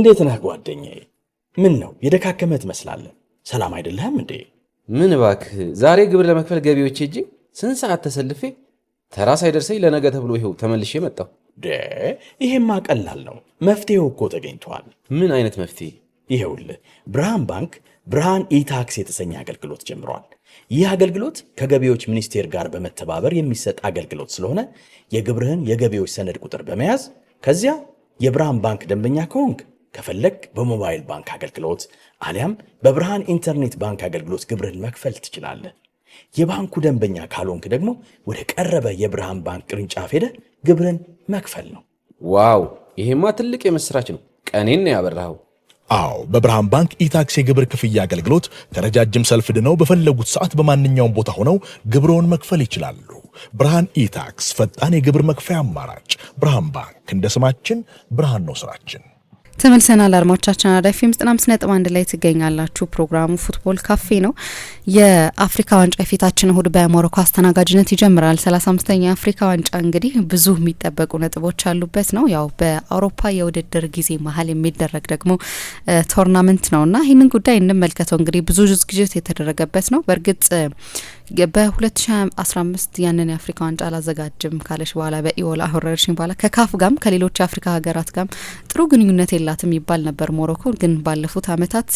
እንዴት ነህ ጓደኛዬ? ምን ነው የደካከመ ትመስላለህ። ሰላም አይደለህም እንዴ? ምን እባክህ፣ ዛሬ ግብር ለመክፈል ገቢዎች ሄጄ ስንት ሰዓት ተሰልፌ ተራ ሳይደርሰኝ ለነገ ተብሎ ይኸው ተመልሼ መጣሁ። ይሄማ ቀላል ነው። መፍትሄው እኮ ተገኝቷል። ምን አይነት መፍትሄ? ይኸውልህ ብርሃን ባንክ ብርሃን ኢታክስ የተሰኘ አገልግሎት ጀምሯል። ይህ አገልግሎት ከገቢዎች ሚኒስቴር ጋር በመተባበር የሚሰጥ አገልግሎት ስለሆነ የግብርህን የገቢዎች ሰነድ ቁጥር በመያዝ ከዚያ የብርሃን ባንክ ደንበኛ ከሆንክ ከፈለግ በሞባይል ባንክ አገልግሎት አሊያም በብርሃን ኢንተርኔት ባንክ አገልግሎት ግብርህን መክፈል ትችላለህ። የባንኩ ደንበኛ ካልሆንክ ደግሞ ወደ ቀረበ የብርሃን ባንክ ቅርንጫፍ ሄደህ ግብርህን መክፈል ነው። ዋው! ይሄማ ትልቅ የምስራች ነው። ቀኔን ነው ያበራኸው። አዎ፣ በብርሃን ባንክ ኢታክስ የግብር ክፍያ አገልግሎት ከረጃጅም ሰልፍ ድነው በፈለጉት ሰዓት በማንኛውም ቦታ ሆነው ግብርዎን መክፈል ይችላሉ። ብርሃን ኢታክስ ፈጣን የግብር መክፈያ አማራጭ። ብርሃን ባንክ እንደ ስማችን ብርሃን ነው ስራችን። ተመልሰናል አድማጮቻችን። አራዳ ኤፍ ኤም 95.1 ላይ ትገኛላችሁ። ፕሮግራሙ ፉትቦል ካፌ ነው። የአፍሪካ ዋንጫ የፊታችን እሁድ በሞሮኮ አስተናጋጅነት ይጀምራል። 35ኛ የአፍሪካ ዋንጫ እንግዲህ ብዙ የሚጠበቁ ነጥቦች ያሉበት ነው። ያው በአውሮፓ የውድድር ጊዜ መሀል የሚደረግ ደግሞ ቶርናመንት ነውና ይህንን ጉዳይ እንመልከተው። እንግዲህ ብዙ ዝግጅት የተደረገበት ነው። በእርግጥ በ2015 ያንን የአፍሪካ ዋንጫ አላዘጋጅም ካለች በኋላ በኢቦላ ወረርሽኝ በኋላ ከካፍ ጋም ከሌሎች የአፍሪካ ሀገራት ጋም ጥሩ ግንኙነት የላትም ይባል ነበር። ሞሮኮ ግን ባለፉት አመታት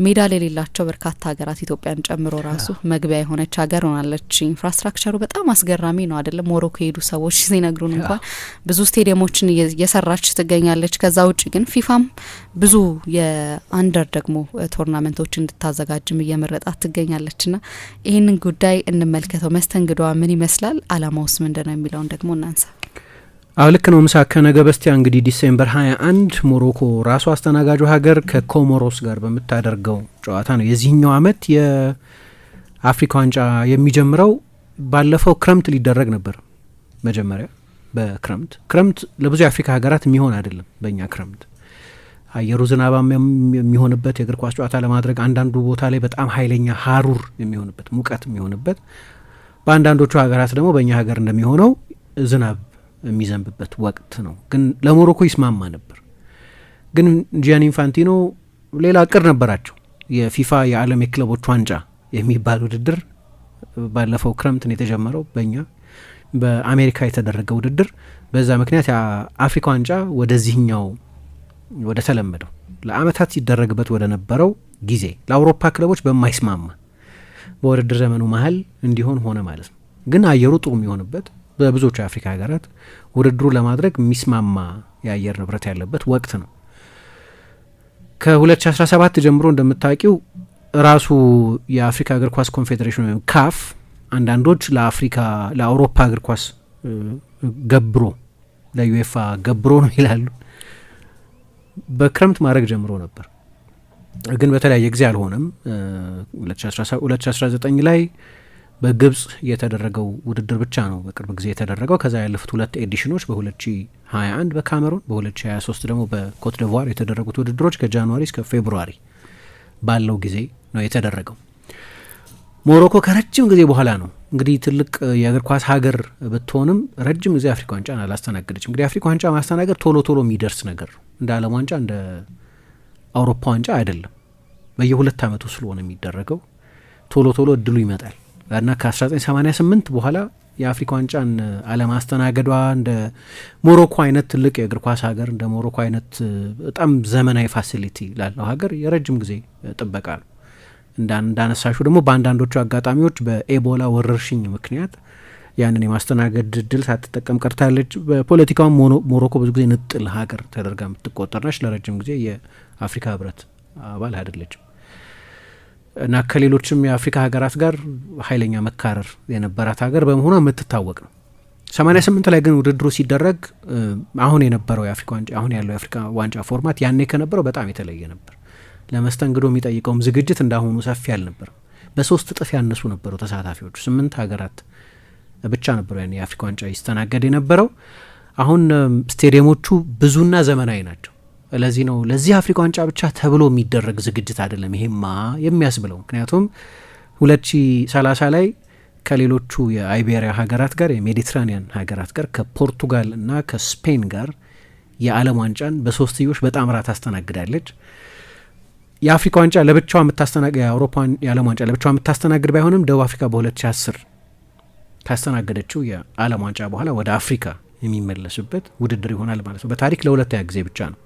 ሜዳ የሌላቸው በርካታ ሀገራት ኢትዮጵያን ጨምሮ ራሱ መግቢያ የሆነች ሀገር ሆናለች። ኢንፍራስትራክቸሩ በጣም አስገራሚ ነው አይደለም? ሞሮኮ የሄዱ ሰዎች ሲነግሩን እንኳን ብዙ ስቴዲየሞችን እየሰራች ትገኛለች። ከዛ ውጭ ግን ፊፋም ብዙ የአንደር ደግሞ ቶርናመንቶች እንድታዘጋጅም እየመረጣት ትገኛለችና ይህንን ጉዳይ እንመልከተው። መስተንግዷ ምን ይመስላል? አላማውስ ምንድነው የሚለውን ደግሞ እናንሳ። ልክ ነው። ምሳ ከነገ በስቲያ እንግዲህ ዲሴምበር 21 ሞሮኮ ራሱ አስተናጋጁ ሀገር ከኮሞሮስ ጋር በምታደርገው ጨዋታ ነው የዚህኛው አመት የአፍሪካ ዋንጫ የሚጀምረው። ባለፈው ክረምት ሊደረግ ነበር። መጀመሪያ በክረምት ለብዙ የአፍሪካ ሀገራት የሚሆን አይደለም። በእኛ ክረምት አየሩ ዝናባም የሚሆንበት የእግር ኳስ ጨዋታ ለማድረግ አንዳንዱ ቦታ ላይ በጣም ኃይለኛ ሀሩር የሚሆንበት ሙቀት የሚሆንበት፣ በአንዳንዶቹ ሀገራት ደግሞ በእኛ ሀገር እንደሚሆነው ዝናብ የሚዘንብበት ወቅት ነው። ግን ለሞሮኮ ይስማማ ነበር። ግን ጂያኒ ኢንፋንቲኖ ሌላ እቅድ ነበራቸው። የፊፋ የዓለም የክለቦች ዋንጫ የሚባል ውድድር ባለፈው ክረምት ነው የተጀመረው። በአሜሪካ የተደረገ ውድድር። በዛ ምክንያት የአፍሪካ ዋንጫ ወደዚህኛው ወደ ተለመደው ለአመታት ሲደረግበት ወደ ነበረው ጊዜ ለአውሮፓ ክለቦች በማይስማማ በውድድር ዘመኑ መሀል እንዲሆን ሆነ ማለት ነው። ግን አየሩ ጥሩ የሚሆንበት በብዙዎቹ የአፍሪካ ሀገራት ውድድሩ ለማድረግ የሚስማማ የአየር ንብረት ያለበት ወቅት ነው። ከ2017 ጀምሮ እንደምታውቂው ራሱ የአፍሪካ እግር ኳስ ኮንፌዴሬሽን ወይም ካፍ አንዳንዶች ለአውሮፓ እግር ኳስ ገብሮ ለዩኤፋ ገብሮ ነው ይላሉ። በክረምት ማድረግ ጀምሮ ነበር፣ ግን በተለያየ ጊዜ አልሆነም። 2019 ላይ በግብጽ የተደረገው ውድድር ብቻ ነው በቅርብ ጊዜ የተደረገው። ከዛ ያለፉት 2 ኤዲሽኖች በ2021 በካሜሩን በ2023 ደግሞ በኮት ዲቯር የተደረጉት ውድድሮች ከጃንዋሪ እስከ ፌብሩዋሪ ባለው ጊዜ ነው የተደረገው። ሞሮኮ ከረጅም ጊዜ በኋላ ነው እንግዲህ ትልቅ የእግር ኳስ ሀገር ብትሆንም ረጅም ጊዜ አፍሪካ ዋንጫን አላስተናገደችም። እንግዲህ አፍሪካ ዋንጫ ማስተናገድ ቶሎ የሚደርስ ነገር ነው። እንደ ዓለም ዋንጫ እንደ አውሮፓ ዋንጫ አይደለም። በየ2 አመቱ ስለሆነ የሚደረገው ቶሎ እድሉ ይመጣል እና ከ1988 በኋላ የአፍሪካ ዋንጫን አለማስተናገዷ እንደ ሞሮኮ አይነት ትልቅ የእግር ኳስ ሀገር እንደ ሞሮኮ አይነት በጣም ዘመናዊ ፋሲሊቲ ላለው ሀገር የረጅም ጊዜ ጥበቃ ነው። እንዳነሳሹ ደግሞ በአንዳንዶቹ አጋጣሚዎች በኤቦላ ወረርሽኝ ምክንያት ያንን የማስተናገድ እድል ሳትጠቀም ቀርታለች። በፖለቲካውም ሞሮኮ ብዙ ጊዜ ንጥል ሀገር ተደርጋ የምትቆጠር ነች። ለረጅም ጊዜ የአፍሪካ ህብረት አባል አይደለችም እና ከሌሎችም የአፍሪካ ሀገራት ጋር ኃይለኛ መካረር የነበራት ሀገር በመሆኗ የምትታወቅ ነው። 88 ላይ ግን ውድድሩ ሲደረግ አሁን የነበረው የአፍሪካ ዋንጫ አሁን ያለው የአፍሪካ ዋንጫ ፎርማት ያኔ ከነበረው በጣም የተለየ ነበር። ለመስተንግዶ የሚጠይቀውም ዝግጅት እንዳሁኑ ሰፊ አልነበረም። በ3 እጥፍ ያነሱ ነበሩ ተሳታፊዎቹ። 8 ሀገራት ብቻ ነበሩ ያን የአፍሪካ ዋንጫ ይስተናገድ የነበረው። አሁን ስቴዲየሞቹ ብዙና ዘመናዊ ናቸው። ለዚህ ነው ለዚህ አፍሪካ ዋንጫ ብቻ ተብሎ የሚደረግ ዝግጅት አይደለም ይሄማ የሚያስብለው። ምክንያቱም 2030 ላይ ከሌሎቹ የአይቤሪያ ሀገራት ጋር የሜዲትራኒያን ሀገራት ጋር ከፖርቱጋል እና ከስፔን ጋር የዓለም ዋንጫን በሶስትዮሽ በጣምራ ታስተናግዳለች። የአፍሪካ ዋንጫ ለብቻዋ የምታስተናግድ የአውሮፓን የዓለም ዋንጫ ለብቻዋ የምታስተናግድ ባይሆንም ደቡብ አፍሪካ በ2010 ካስተናገደችው የዓለም ዋንጫ በኋላ ወደ አፍሪካ የሚመለስበት ውድድር ይሆናል ማለት ነው። በታሪክ ለሁለተኛ ጊዜ ብቻ ነው።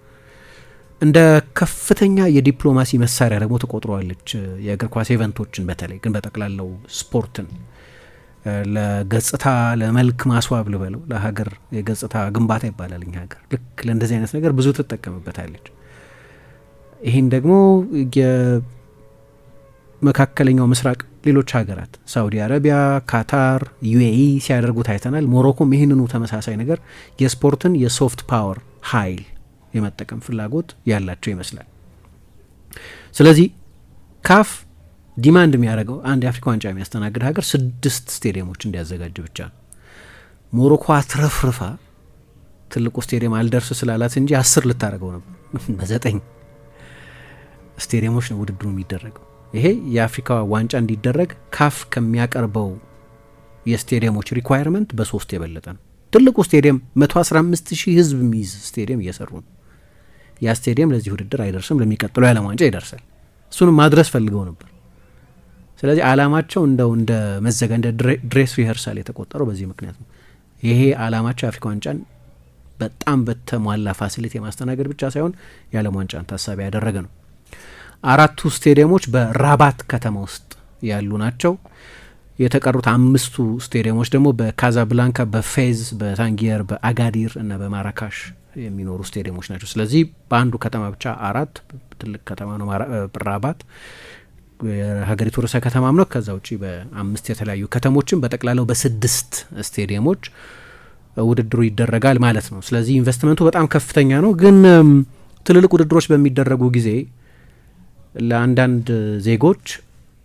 እንደ ከፍተኛ የዲፕሎማሲ መሳሪያ ደግሞ ተቆጥረዋለች። የእግር ኳስ ኢቨንቶችን በተለይ ግን በጠቅላላው ስፖርትን ለገጽታ ለመልክ ማስዋብ ልበለው ለሀገር የገጽታ ግንባታ ይባላል እኛ ሀገር ልክ ለእንደዚህ አይነት ነገር ብዙ ትጠቀምበታለች። ይህን ደግሞ የመካከለኛው ምስራቅ ሌሎች ሀገራት ሳውዲ አረቢያ፣ ካታር፣ ዩኤኢ ሲያደርጉት አይተናል። ሞሮኮም ይህንኑ ተመሳሳይ ነገር የስፖርትን የሶፍት ፓወር ኃይል የመጠቀም ፍላጎት ያላቸው ይመስላል። ስለዚህ ካፍ ዲማንድ የሚያደርገው አንድ የአፍሪካ ዋንጫ የሚያስተናግድ ሀገር 6 ስቴዲየሞች እንዲያዘጋጅ ብቻ ነው። ሞሮኮ አትረፍርፋ ትልቁ ስቴዲየም አልደርስ ስላላት እንጂ 10 ልታደርገው ነበር። በ9 ስቴዲየሞች ነው ውድድሩ የሚደረገው። ይሄ የአፍሪካ ዋንጫ እንዲደረግ ካፍ ከሚያቀርበው የስቴዲየሞች ሪኳየርመንት በ3 የበለጠ ነው። ትልቁ ስቴዲየም 115,000 ህዝብ የሚይዝ ስቴዲየም እየሰሩ ነው። ያ ስቴዲየም ለዚህ ውድድር አይደርስም፣ ለሚቀጥለው የዓለም ዋንጫ ይደርሳል። እሱንም ማድረስ ፈልገው ነበር። ስለዚህ አላማቸው እንደው እንደ መዘጋ እንደ ድሬስ ሪኸርሳል የተቆጠረው በዚህ ምክንያት ነው። ይሄ አላማቸው የአፍሪካ ዋንጫን በጣም በተሟላ ፋሲሊቲ የማስተናገድ ብቻ ሳይሆን የዓለም ዋንጫን ታሳቢ ያደረገ ነው። 4ቱ ስቴዲየሞች በራባት ከተማ ውስጥ ያሉ ናቸው። የተቀሩት 5ቱ ስቴዲየሞች ደግሞ በካዛብላንካ፣ በፌዝ፣ በታንጊየር፣ በአጋዲር እና በማራካሽ የሚኖሩ ስቴዲየሞች ናቸው። ስለዚህ በአንዱ ከተማ ብቻ 4 ትልቅ ከተማ ነው ራባት የሀገሪቱ ርዕሰ ከተማም ነው። ከዛ ውጪ በ5 የተለያዩ ከተሞችን በጠቅላላው በ6 ስቴዲየሞች ውድድሩ ይደረጋል ማለት ነው። ስለዚህ ኢንቨስትመንቱ በጣም ከፍተኛ ነው። ግን ትልልቅ ውድድሮች በሚደረጉ ጊዜ ለአንዳንድ ዜጎች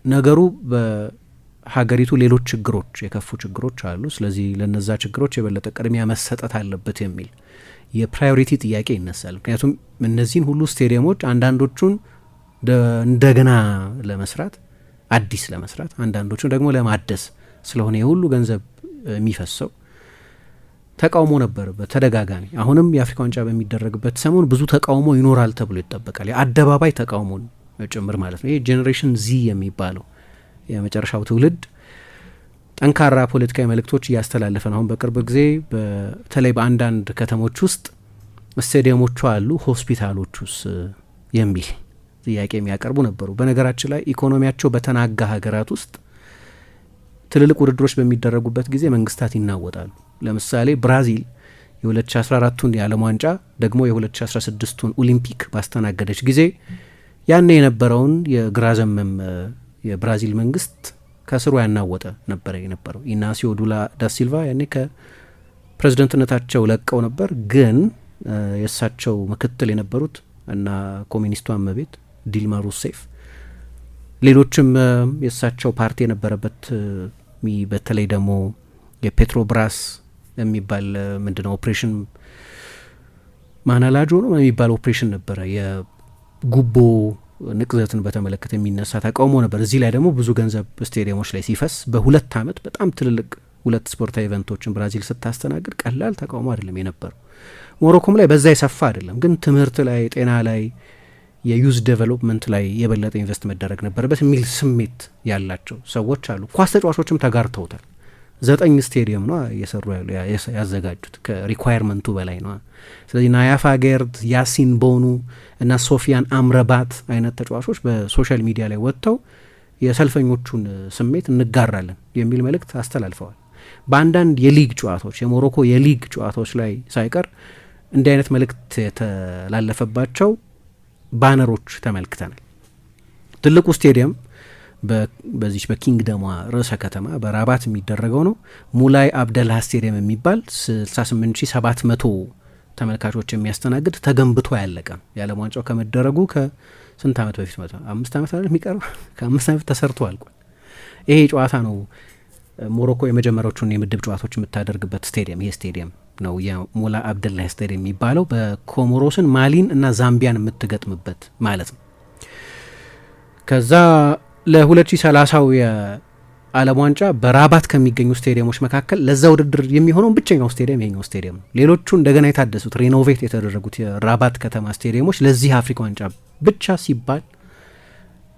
ነገሩ በሀገሪቱ ሌሎች ችግሮች የከፉ ችግሮች አሉ። ስለዚህ ለነዛ ችግሮች የበለጠ ቅድሚያ መሰጠት አለበት የሚል የፕራዮሪቲ ጥያቄ ይነሳል። ምክንያቱም እነዚህን ሁሉ ስቴዲየሞች አንዳንዶቹን እንደገና ለመስራት አዲስ ለመስራት አንዳንዶቹን ደግሞ ለማደስ ስለሆነ የሁሉ ገንዘብ የሚፈሰው ተቃውሞ ነበር በተደጋጋሚ። አሁንም የአፍሪካ ዋንጫ በሚደረግበት ሰሞን ብዙ ተቃውሞ ይኖራል ተብሎ ይጠበቃል። የአደባባይ ተቃውሞን ጭምር ማለት ነው። ይሄ ጄኔሬሽን ዚ የሚባለው የመጨረሻው ትውልድ ጠንካራ ፖለቲካዊ መልእክቶች እያስተላለፈ ነው። አሁን በቅርብ ጊዜ በተለይ በአንዳንድ ከተሞች ውስጥ ስቴዲየሞቹ አሉ ሆስፒታሎቹስ የሚል ጥያቄ የሚያቀርቡ ነበሩ። በነገራችን ላይ ኢኮኖሚያቸው በተናጋ ሀገራት ውስጥ ትልልቅ ውድድሮች በሚደረጉበት ጊዜ መንግስታት ይናወጣሉ። ለምሳሌ ብራዚል የ2014ቱን የዓለም ዋንጫ ደግሞ የ2016ቱን ኦሊምፒክ ባስተናገደች ጊዜ ያኔ የነበረውን የግራ ዘመም የብራዚል መንግስት ከስሩ ያናወጠ ነበረ የነበረው። ኢናሲዮ ሉላ ዳ ሲልቫ ያኔ ከፕሬዝደንትነታቸው ለቀው ነበር። ግን የእሳቸው ምክትል የነበሩት እና ኮሚኒስቷ እመቤት ዲልማ ሩሴፍ ሌሎችም የእሳቸው ፓርቲ የነበረበት በተለይ ደግሞ የፔትሮብራስ የሚባል ምንድነው ኦፕሬሽን ማናላጆ ነው የሚባል ኦፕሬሽን ነበረ። የጉቦ ንቅዘትን በተመለከተ የሚነሳ ተቃውሞ ነበር። እዚህ ላይ ደግሞ ብዙ ገንዘብ ስቴዲየሞች ላይ ሲፈስ በ2 ዓመት በጣም ትልልቅ 2 ስፖርታዊ ኢቨንቶችን ብራዚል ስታስተናግድ ቀላል ተቃውሞ አይደለም የነበረው። ሞሮኮም ላይ በዛ የሰፋ አይደለም፣ ግን ትምህርት ላይ፣ ጤና ላይ፣ የዩዝ ዴቨሎፕመንት ላይ የበለጠ ኢንቨስት መደረግ ነበረበት የሚል ስሜት ያላቸው ሰዎች አሉ። ኳስ ተጫዋቾችም ተጋርተውታል። 9 ስቴዲየም ነው እየሰሩ ያሉ ያዘጋጁት ከሪኳየርመንቱ በላይ ነው። ስለዚህ ናያፋ ጌርድ፣ ያሲን ቦኑ እና ሶፊያን አምረባት አይነት ተጫዋቾች በሶሻል ሚዲያ ላይ ወጥተው የሰልፈኞቹን ስሜት እንጋራለን የሚል መልእክት አስተላልፈዋል። በአንዳንድ የሊግ ጨዋታዎች የሞሮኮ የሊግ ጨዋታዎች ላይ ሳይቀር እንዲህ አይነት መልእክት የተላለፈባቸው ባነሮች ተመልክተናል። ትልቁ ስቴዲየም በዚች በኪንግደሟ ርዕሰ ከተማ በራባት የሚደረገው ነው። ሙላይ አብደልሃ ስቴዲየም የሚባል 68700 ተመልካቾች የሚያስተናግድ ተገንብቶ ያለቀ ነው። የዓለም ዋንጫው ከመደረጉ ከስንት ዓመት በፊት 5 ዓመት አይደል የሚቀርብ ከ5 ዓመት ተሰርቶ አልቋል። ይሄ ጨዋታ ነው ሞሮኮ የመጀመሪያዎቹን የምድብ ጨዋታዎች የምታደርግበት ስቴዲየም ይሄ ስቴዲየም ነው የሙላ አብደልሃ ስቴዲየም የሚባለው። በኮሞሮስን ማሊን እና ዛምቢያን የምትገጥምበት ማለት ነው። ከዛ ለ2030 ዓለም ዋንጫ በራባት ከሚገኙ ስቴዲየሞች መካከል ለዛ ውድድር የሚሆነው ብቸኛው ስቴዲየም ይሄኛው ስቴዲየም ነው። ሌሎቹ እንደገና የታደሱት ሪኖቬት የተደረጉት የራባት ከተማ ስቴዲየሞች ለዚህ አፍሪካ ዋንጫ ብቻ ሲባል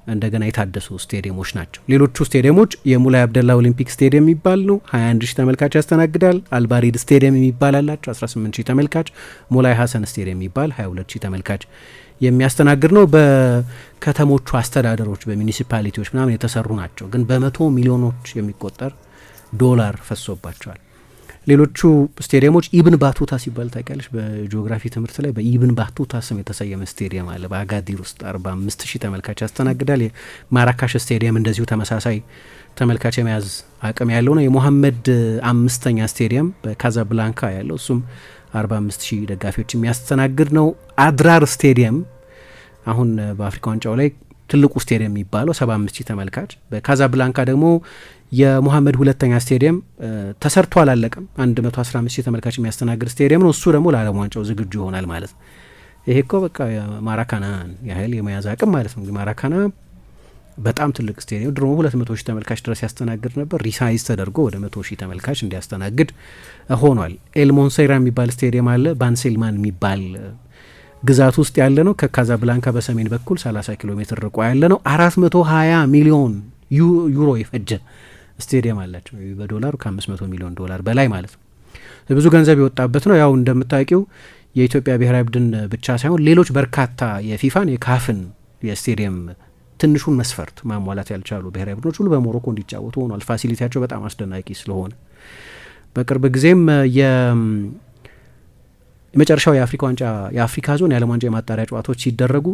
እንደገና የታደሱ ስቴዲየሞች ናቸው። ሌሎቹ ስቴዲየሞች የሙላይ አብደላ ኦሊምፒክ ስቴዲየም የሚባል ነው፣ 21 ሺህ ተመልካች ያስተናግዳል። አልባሪድ ስቴዲየም የሚባል አላቸው፣ 18 ሺህ ተመልካች። ሙላይ ሀሰን ስቴዲየም የሚባል 22 ሺህ ተመልካች የሚያስተናግድ ነው። በከተሞቹ አስተዳደሮች በሚኒሲፓሊቲዎች ምናምን የተሰሩ ናቸው፣ ግን በመቶ ሚሊዮኖች የሚቆጠር ዶላር ፈሶባቸዋል። ሌሎቹ ስቴዲየሞች ኢብን ባቱታ ሲባል ታውቂያለሽ? በጂኦግራፊ ትምህርት ላይ በኢብን ባቱታ ስም የተሰየመ ስቴዲየም አለ በአጋዲር ውስጥ 45 ሺህ ተመልካች ያስተናግዳል። የማራካሽ ስቴዲየም እንደዚሁ ተመሳሳይ ተመልካች የመያዝ አቅም ያለው ነው። የሞሐመድ 5ኛ ስቴዲየም በካዛብላንካ ያለው እሱም 45 ሺህ ደጋፊዎች የሚያስተናግድ ነው። አድራር ስቴዲየም አሁን በአፍሪካ ዋንጫው ላይ ትልቁ ስቴዲየም የሚባለው 75 ሺህ ተመልካች፣ በካዛብላንካ ደግሞ የሞሐመድ 2ኛ ስቴዲየም ተሰርቶ አላለቀም፣ 115 ሺህ ተመልካች የሚያስተናግድ ስቴዲየም ነው። እሱ ደግሞ ለዓለም ዋንጫው ዝግጁ ይሆናል ማለት ነው። ይሄ እኮ በቃ ማራካና ያህል የመያዝ አቅም ማለት ነው። ማራካና በጣም ትልቅ ስቴዲየም ድሮ 200 ሺህ ተመልካች ድረስ ያስተናግድ ነበር። ሪሳይዝ ተደርጎ ወደ 100 ሺህ ተመልካች እንዲያስተናግድ ሆኗል። ኤልሞንሴራ የሚባል ስቴዲየም አለ፣ ባንሴልማን የሚባል ግዛት ውስጥ ያለ ነው። ከካዛብላንካ በሰሜን በኩል 30 ኪሎ ሜትር ርቆ ያለ ነው። 420 ሚሊዮን ዩሮ የፈጀ ስቴዲየም አላቸው። በዶላር ከ500 ሚሊዮን ዶላር በላይ ማለት ነው። ብዙ ገንዘብ የወጣበት ነው። ያው እንደምታውቂው የኢትዮጵያ ብሔራዊ ቡድን ብቻ ሳይሆን ሌሎች በርካታ የፊፋን የካፍን የስቴዲየም ትንሹን መስፈርት ማሟላት ያልቻሉ ብሔራዊ ቡድኖች ሁሉ በሞሮኮ እንዲጫወቱ ሆኗል። ፋሲሊቲያቸው በጣም አስደናቂ ስለሆነ በቅርብ ጊዜም የመጨረሻው የአፍሪካ ዋንጫ የአፍሪካ ዞን የዓለም ዋንጫ የማጣሪያ ጨዋታዎች ሲደረጉ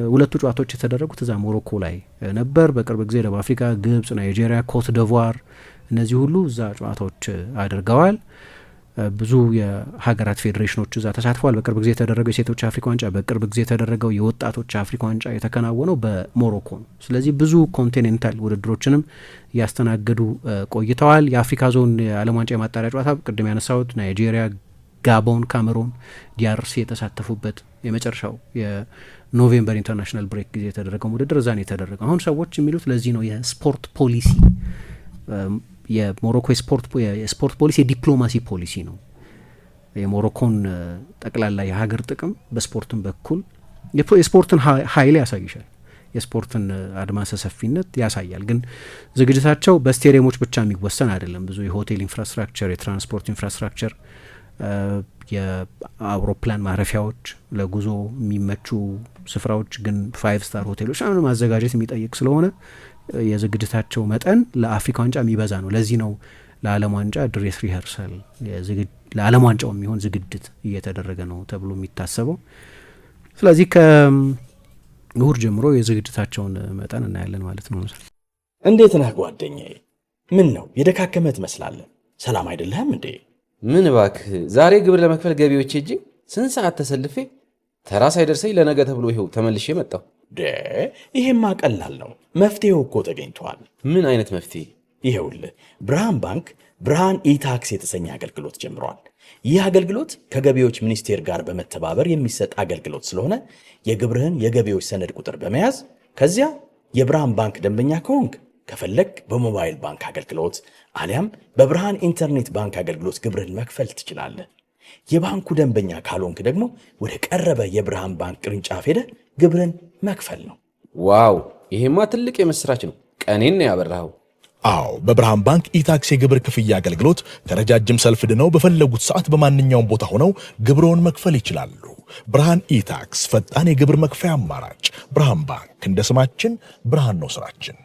ሁለቱ ጨዋታዎች የተደረጉት እዛ ሞሮኮ ላይ ነበር። በቅርብ ጊዜ ደቡብ አፍሪካ፣ ግብጽ፣ ናይጄሪያ፣ ኮት ደቯር እነዚህ ሁሉ እዛ ጨዋታዎች አድርገዋል። ብዙ የሀገራት ፌዴሬሽኖች እዛ ተሳትፈዋል። በቅርብ ጊዜ የተደረገው የሴቶች አፍሪካ ዋንጫ፣ በቅርብ ጊዜ የተደረገው የወጣቶች አፍሪካ ዋንጫ የተከናወነው በሞሮኮ ነው። ስለዚህ ብዙ ኮንቲኔንታል ውድድሮችንም እያስተናገዱ ቆይተዋል። የአፍሪካ ዞን የዓለም ዋንጫ የማጣሪያ ጨዋታ ቅድም ያነሳሁት ናይጄሪያ፣ ጋቦን፣ ካሜሩን፣ ዲአርሲ የተሳተፉበት የመጨረሻው የኖቬምበር ኢንተርናሽናል ብሬክ ጊዜ የተደረገው ውድድር እዛ ነው የተደረገው። አሁን ሰዎች የሚሉት ለዚህ ነው የስፖርት ፖሊሲ የሞሮኮ የስፖርት ፖሊሲ የዲፕሎማሲ ፖሊሲ ነው። የሞሮኮን ጠቅላላ የሀገር ጥቅም በስፖርትን በኩል የስፖርትን ኃይል ያሳይሻል፣ የስፖርትን አድማሰ ሰፊነት ያሳያል። ግን ዝግጅታቸው በስቴዲየሞች ብቻ የሚወሰን አይደለም። ብዙ የሆቴል ኢንፍራስትራክቸር፣ የትራንስፖርት ኢንፍራስትራክቸር፣ የአውሮፕላን ማረፊያዎች፣ ለጉዞ የሚመቹ ስፍራዎች ግን 5 ስታር ሆቴሎች አሁን ማዘጋጀት የሚጠይቅ ስለሆነ የዝግጅታቸው መጠን ለአፍሪካ ዋንጫ የሚበዛ ነው። ለዚህ ነው ለዓለም ዋንጫ ድሬስ ሪኸርሳል ለዓለም ዋንጫው የሚሆን ዝግጅት እየተደረገ ነው ተብሎ የሚታሰበው። ስለዚህ ከእሁድ ጀምሮ የዝግጅታቸውን መጠን እናያለን ማለት ነው። እንዴት ነህ ጓደኛዬ? ምን ነው የደካከመ ትመስላለህ። ሰላም አይደለህም እንዴ? ምን እባክህ፣ ዛሬ ግብር ለመክፈል ገቢዎች ሄጄ ስንት ሰዓት ተሰልፌ ተራ ሳይደርሰኝ ለነገ ተብሎ ይኸው ተመልሼ መጣሁ። ይሄማ ቀላል ነው። መፍትሄው እኮ ተገኝቷል። ምን አይነት መፍትሄ? ይኸውልህ ብርሃን ባንክ ብርሃን ኢታክስ የተሰኘ አገልግሎት ጀምሯል። ይህ አገልግሎት ከገቢዎች ሚኒስቴር ጋር በመተባበር የሚሰጥ አገልግሎት ስለሆነ የግብርህን የገቢዎች ሰነድ ቁጥር በመያዝ ከዚያ የብርሃን ባንክ ደንበኛ ከሆንክ ከፈለግ በሞባይል ባንክ አገልግሎት አሊያም በብርሃን ኢንተርኔት ባንክ አገልግሎት ግብርህን መክፈል ትችላለህ። የባንኩ ደንበኛ ካልሆንክ ደግሞ ወደ ቀረበ የብርሃን ባንክ ቅርንጫፍ ሄደህ ግብርን መክፈል ነው። ዋው! ይሄማ ትልቅ የምስራች ነው። ቀኔን ነው ያበራኸው። አዎ፣ በብርሃን ባንክ ኢታክስ የግብር ክፍያ አገልግሎት ከረጃጅም ሰልፍ ድነው በፈለጉት ሰዓት በማንኛውም ቦታ ሆነው ግብርዎን መክፈል ይችላሉ። ብርሃን ኢታክስ ፈጣን የግብር መክፈያ አማራጭ። ብርሃን ባንክ እንደ ስማችን ብርሃን ነው ስራችን።